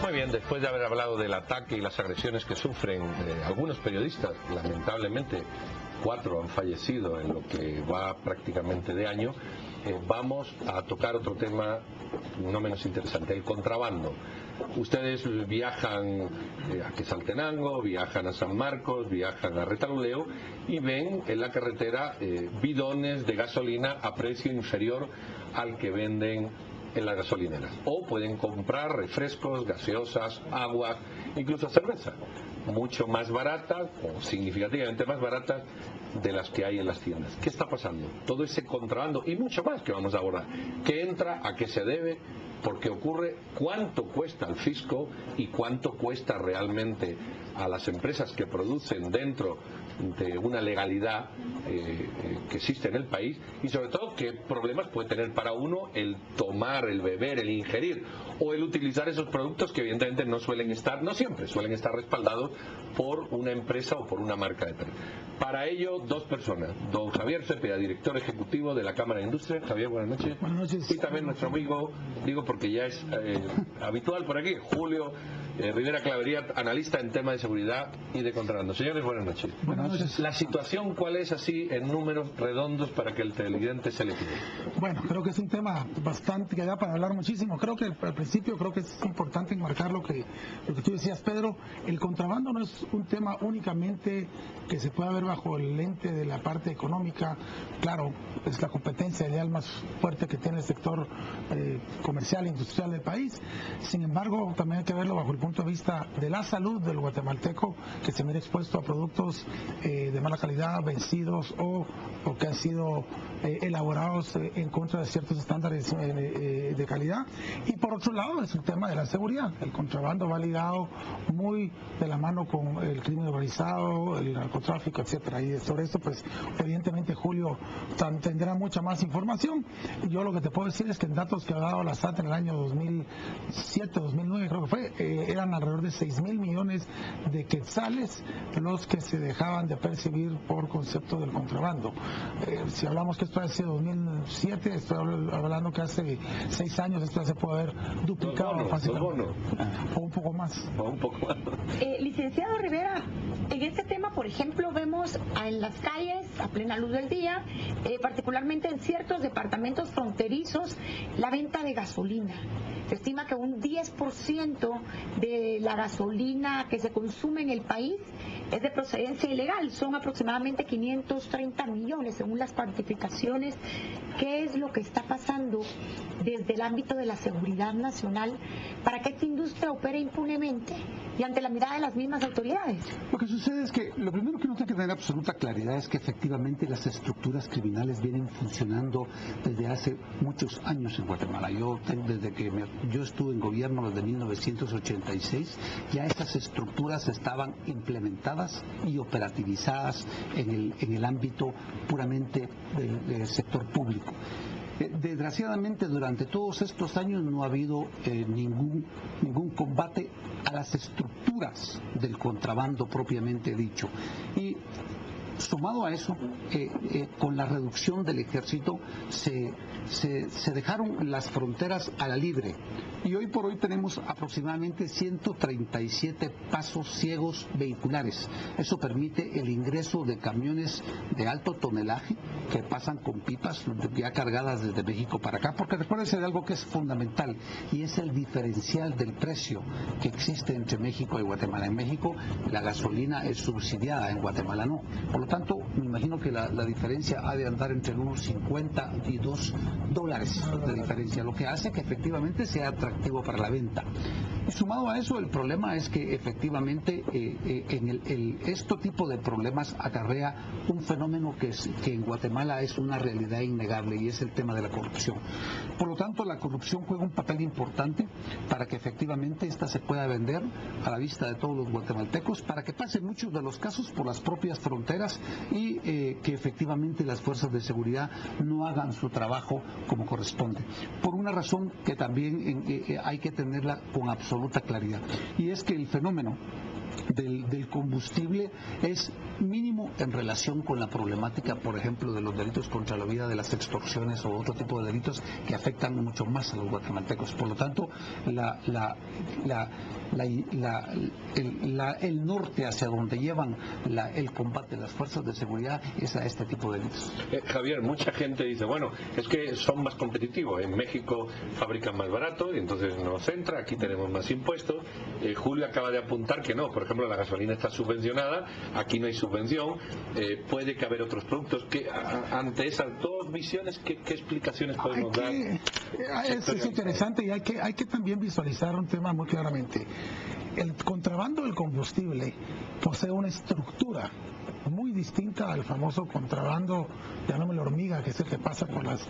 Muy bien, después de haber hablado del ataque y las agresiones que sufren algunos periodistas, lamentablemente 4 han fallecido en lo que va prácticamente de año, vamos a tocar otro tema no menos interesante, el contrabando. Ustedes viajan a Quetzaltenango, viajan a San Marcos, viajan a Retaluleu y ven en la carretera bidones de gasolina a precio inferior al que venden en las gasolineras. O pueden comprar refrescos, gaseosas, agua, incluso cerveza, mucho más baratas o significativamente más baratas de las que hay en las tiendas. ¿Qué está pasando? Todo ese contrabando y mucho más que vamos a abordar. ¿Qué entra? ¿A qué se debe? ¿Por qué ocurre? ¿Cuánto cuesta al fisco? ¿Y cuánto cuesta realmente a las empresas que producen dentro de una legalidad que existe en el país? Y sobre todo, ¿qué problemas puede tener para uno el tomar, el beber, el ingerir o el utilizar esos productos que evidentemente no suelen estar, no siempre, suelen estar respaldados por una empresa o por una marca de precio? Para ello, 2 personas. Don Javier Cepeda, director ejecutivo de la Cámara de Industria. Javier, buenas noches. Buenas noches. Y también nuestro amigo, digo porque ya es habitual por aquí, Julio Rivera Clavería, analista en tema de seguridad y de contrabando. Señores, buenas noches. Buenas noches. La situación, ¿cuál es así en números redondos para que el televidente se le pide? Bueno, creo que es un tema bastante que da para hablar muchísimo. Creo que al principio creo que es importante enmarcar lo que tú decías, Pedro. El contrabando no es un tema únicamente que se pueda ver bajo el lente de la parte económica. Claro, es la competencia ideal más fuerte que tiene el sector comercial e industrial del país. Sin embargo, también hay que verlo bajo el punto de vista de la salud del guatemalteco, que se mira expuesto a productos de mala calidad, vencidos o que han sido elaborados en contra de ciertos estándares de calidad. Y por otro lado es el tema de la seguridad. El contrabando va ligado muy de la mano con el crimen organizado, el narcotráfico, etcétera. Y sobre esto, pues evidentemente Julio tendrá mucha más información. Yo lo que te puedo decir es que en datos que ha dado la SAT en el año 2007, 2009 creo que fue, eran alrededor de 6.000 millones de quetzales los que se dejaban de percibir por concepto del contrabando. Si hablamos que esto hace 2007, estoy hablando que hace 6 años esto se puede haber duplicado fácilmente. O un poco más. Licenciado Rivera, en este tema, por ejemplo, vemos en las calles, a plena luz del día, particularmente en ciertos departamentos fronterizos, la venta de gasolina. Se estima que un 10% de la gasolina que se consume en el país es de procedencia ilegal. Son aproximadamente 530 millones según las cuantificaciones. ¿Qué es lo que está pasando desde el ámbito de la seguridad nacional para que esta industria opere impunemente y ante la mirada de las mismas autoridades? Lo que sucede es que lo primero que uno tiene que tener absoluta claridad es que efectivamente las estructuras criminales vienen funcionando desde hace muchos años en Guatemala. Desde que yo estuve en gobierno desde 1986, ya estas estructuras estaban implementadas y operativizadas en el ámbito puramente del sector público. Desgraciadamente durante todos estos años no ha habido ningún combate a las estructuras del contrabando propiamente dicho. Y sumado a eso, con la reducción del ejército se dejaron las fronteras a la libre. Y hoy por hoy tenemos aproximadamente 137 pasos ciegos vehiculares. Eso permite el ingreso de camiones de alto tonelaje que pasan con pipas ya cargadas desde México para acá, porque recuérdense de algo que es fundamental y es el diferencial del precio que existe entre México y Guatemala. En México la gasolina es subsidiada, en Guatemala no. Por lo tanto, me imagino que la diferencia ha de andar entre unos 50 y $2 de diferencia, lo que hace que efectivamente sea atractivo para la venta. Y sumado a eso, el problema es que efectivamente este tipo de problemas acarrea un fenómeno que en Guatemala es una realidad innegable y es el tema de la corrupción. Por lo tanto, la corrupción juega un papel importante para que efectivamente esta se pueda vender a la vista de todos los guatemaltecos, para que pasen muchos de los casos por las propias fronteras y que efectivamente las fuerzas de seguridad no hagan su trabajo como corresponde. Por una razón que también hay que tenerla con absoluta absoluta claridad, y es que el fenómeno del combustible es mínimo en relación con la problemática, por ejemplo, de los delitos contra la vida, de las extorsiones o otro tipo de delitos que afectan mucho más a los guatemaltecos. Por lo tanto, el norte hacia donde llevan el combate de las fuerzas de seguridad es a este tipo de delitos. Javier, mucha gente dice, bueno, es que son más competitivos, en México fabrican más barato y entonces nos entra, aquí tenemos más impuestos. Julio acaba de apuntar que no, por ejemplo, la gasolina está subvencionada, aquí no hay subvención, puede que haber otros productos. Que ante esas dos visiones, ¿qué explicaciones podemos dar? Es interesante, y hay que también visualizar un tema muy claramente. El contrabando del combustible posee una estructura muy distinta al famoso contrabando, llamémosle hormiga, que es el que pasa por las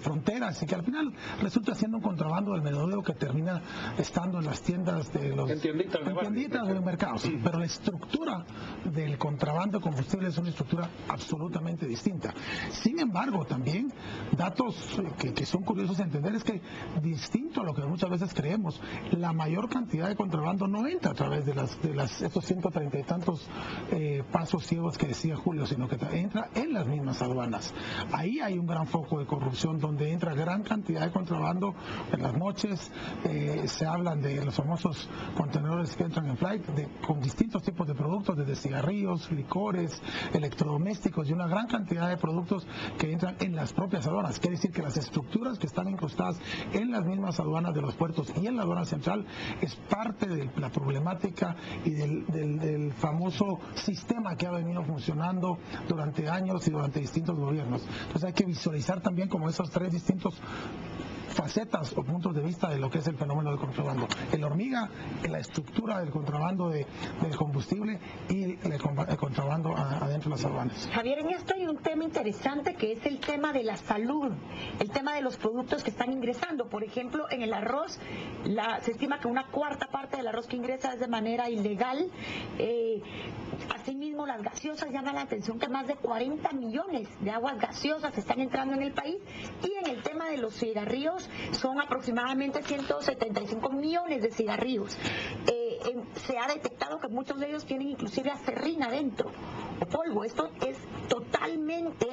fronteras y que al final resulta siendo un contrabando del menudeo que termina estando en las tiendas de los tienditas de los mercados. Pero la estructura del contrabando de combustible es una estructura absolutamente distinta. Sin embargo, también datos que son curiosos de entender es que, distinto a lo que muchas veces creemos, la mayor cantidad de contrabando no entra a través de estos 130 y tantos pasos ciegos que decía Julio, sino que entra en las mismas aduanas. Ahí hay un gran foco de corrupción donde entra gran cantidad de contrabando en las noches. Se hablan de los famosos contenedores que entran en flight con distintos tipos de productos, desde cigarrillos, licores, electrodomésticos y una gran cantidad de productos que entran en las propias aduanas. Quiere decir que las estructuras que están incrustadas en las mismas aduanas de los puertos y en la aduana central es parte de la problemática y del famoso sistema que ha venido funcionando durante años y durante distintos gobiernos. Entonces hay que visualizar también como esos tres distintos facetas o puntos de vista de lo que es el fenómeno del contrabando. El hormiga, la estructura del contrabando del combustible y el contrabando adentro de las aduanas. Javier, en esto hay un tema interesante que es el tema de la salud, el tema de los productos que están ingresando. Por ejemplo, en el arroz, se estima que una cuarta parte del arroz que ingresa es de manera ilegal. Asimismo, las gaseosas llaman la atención que más de 40 millones de aguas gaseosas están entrando en el país, y en el tema de los cigarrillos son aproximadamente 175 millones de cigarrillos. Se ha detectado que muchos de ellos tienen inclusive acerrina dentro o polvo. Esto es totalmente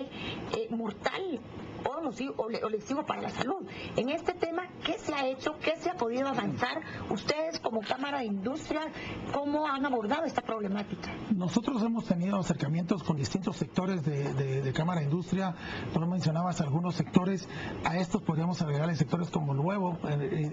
mortal o lesivo para la salud. En este tema, ¿qué se ha hecho? ¿Qué se ha podido avanzar? Ustedes como Cámara de Industria, ¿cómo han abordado esta problemática? Nosotros hemos tenido acercamientos con distintos sectores de Cámara de Industria. Tú mencionabas algunos sectores, a estos podríamos agregar sectores como el huevo.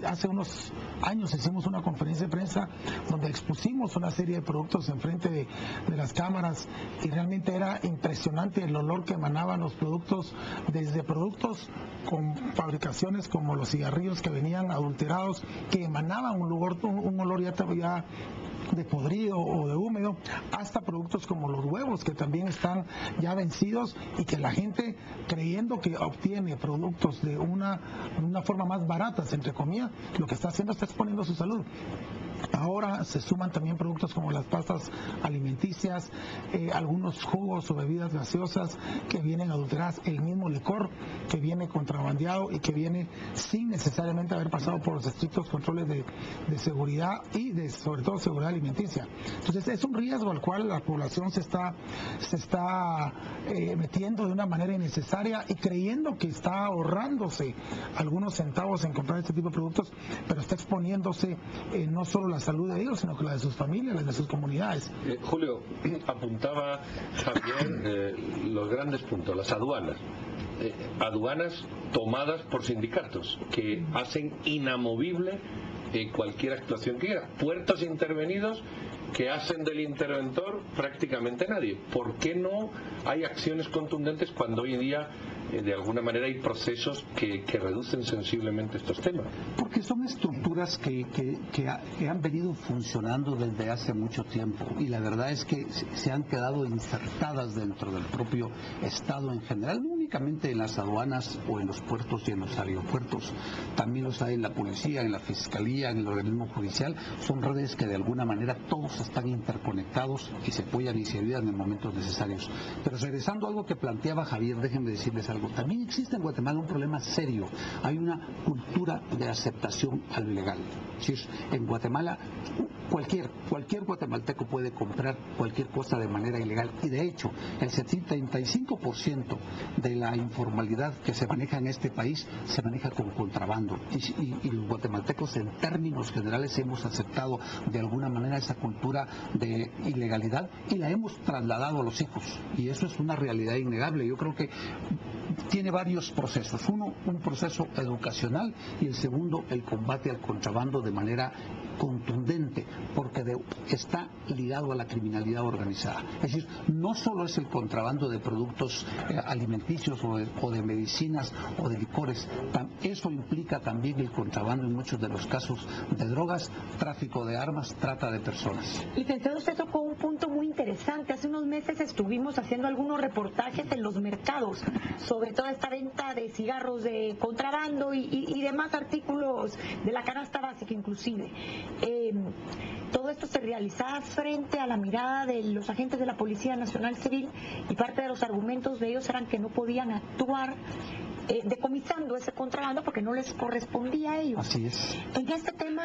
Hace unos años hicimos una conferencia de prensa donde expusimos una serie de productos enfrente de las cámaras y realmente era impresionante el olor que emanaban los productos, desde productos con fabricaciones como los cigarrillos que venían adulterados, que emanaban un olor ya de podrido o de húmedo, hasta productos como los huevos que también están ya vencidos y que la gente, creyendo que obtiene productos de una forma más barata, entre comillas, lo que está haciendo está exponiendo su salud. Ahora se suman también productos como las pastas alimenticias, algunos jugos o bebidas gaseosas que vienen adulteradas, el mismo licor que viene contrabandeado y que viene sin necesariamente haber pasado por los estrictos controles de seguridad y sobre todo seguridad alimenticia. Entonces es un riesgo al cual la población se está metiendo de una manera innecesaria y creyendo que está ahorrándose algunos centavos en comprar este tipo de productos, pero está exponiéndose no solo la salud de ellos, sino que la de sus familias, la de sus comunidades. Julio, apuntaba Javier los grandes puntos, las aduanas. Aduanas tomadas por sindicatos que hacen inamovible cualquier actuación que quiera. Puertos intervenidos que hacen del interventor prácticamente nadie. ¿Por qué no hay acciones contundentes cuando hoy día de alguna manera hay procesos que reducen sensiblemente estos temas? Porque son estructuras que han venido funcionando desde hace mucho tiempo y la verdad es que se han quedado insertadas dentro del propio Estado en general, no únicamente en las aduanas o en los puertos y en los aeropuertos, también los hay en la policía, en la fiscalía, en el organismo judicial. Son redes que de alguna manera todos están interconectados y se apoyan y se ayudan en momentos necesarios. Pero regresando a algo que planteaba Javier, déjenme decirles algo. También existe en Guatemala un problema serio. Hay una cultura de aceptación a lo ilegal. Es decir, en Guatemala cualquier guatemalteco puede comprar cualquier cosa de manera ilegal, y de hecho el 75% de la informalidad que se maneja en este país se maneja con contrabando, y los guatemaltecos en términos generales hemos aceptado de alguna manera esa cultura de ilegalidad y la hemos trasladado a los hijos, y eso es una realidad innegable. Yo creo que tiene varios procesos. Uno, un proceso educacional, y el segundo, el combate al contrabando de manera contundente, porque está ligado a la criminalidad organizada. Es decir, no solo es el contrabando de productos alimenticios o de medicinas o de licores, eso implica también el contrabando en muchos de los casos de drogas, tráfico de armas, trata de personas. Licenciado, usted tocó un punto muy interesante. Hace unos meses estuvimos haciendo algunos reportajes en los mercados sobre toda esta venta de cigarros de contrabando y demás artículos de la canasta básica inclusive. Todo esto se realizaba frente a la mirada de los agentes de la Policía Nacional Civil, y parte de los argumentos de ellos eran que no podían actuar decomisando ese contrabando porque no les correspondía a ellos. Así es. En este tema,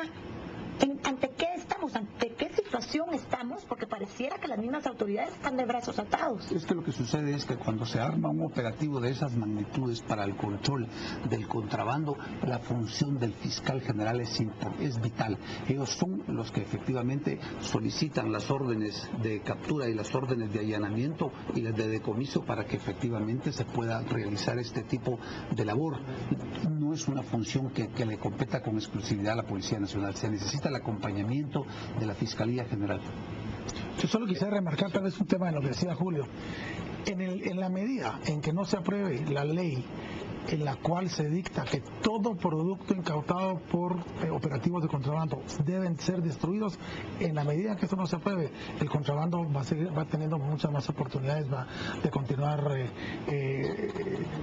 ¿ante qué estamos? ¿Ante qué situación estamos? Porque pareciera que las mismas autoridades están de brazos atados. Es que lo que sucede es que cuando se arma un operativo de esas magnitudes para el control del contrabando, la función del fiscal general es vital. Ellos son los que efectivamente solicitan las órdenes de captura y las órdenes de allanamiento y las de decomiso para que efectivamente se pueda realizar este tipo de labor. No es una función que le competa con exclusividad a la Policía Nacional. Se necesita el acompañamiento de la Fiscalía General. Yo solo quisiera remarcar tal vez un tema de lo que decía Julio. En la medida en que no se apruebe la ley en la cual se dicta que todo producto incautado por operativos de contrabando deben ser destruidos, en la medida que eso no se apruebe, el contrabando va teniendo muchas más oportunidades de continuar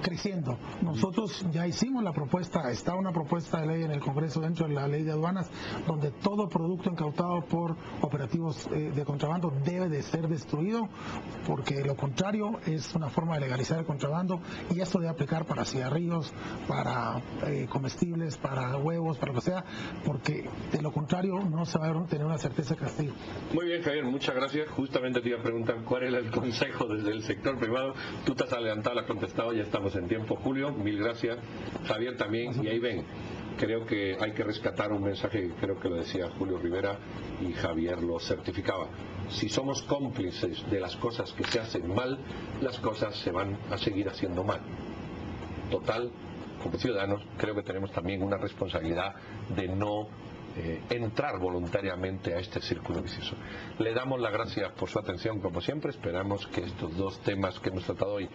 creciendo. Nosotros ya hicimos la propuesta, está una propuesta de ley en el Congreso dentro de la ley de aduanas, donde todo producto incautado por operativos de contrabando debe de ser destruido, porque lo contrario es una forma de legalizar el contrabando, y esto debe aplicar para cigarrillos, para comestibles, para huevos, para lo que sea, porque de lo contrario no se va a tener una certeza de castigo. Muy bien, Javier, muchas gracias. Justamente te iba a preguntar cuál era el consejo desde el sector privado. Tú te has adelantado, lo has contestado, ya estamos en tiempo. Julio, mil gracias. Javier también, y ahí ven. Creo que hay que rescatar un mensaje, creo que lo decía Julio Rivera y Javier lo certificaba. Si somos cómplices de las cosas que se hacen mal, las cosas se van a seguir haciendo mal. Total, como ciudadanos, creo que tenemos también una responsabilidad de no entrar voluntariamente a este círculo vicioso. Le damos las gracias por su atención, como siempre. Esperamos que estos dos temas que hemos tratado hoy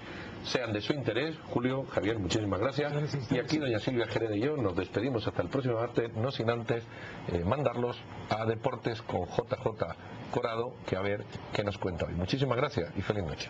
sean de su interés. Julio, Javier, muchísimas gracias. Y aquí doña Silvia Jerez y yo nos despedimos hasta el próximo martes, no sin antes mandarlos a Deportes con JJ Corado, que a ver qué nos cuenta hoy. Muchísimas gracias y feliz noche.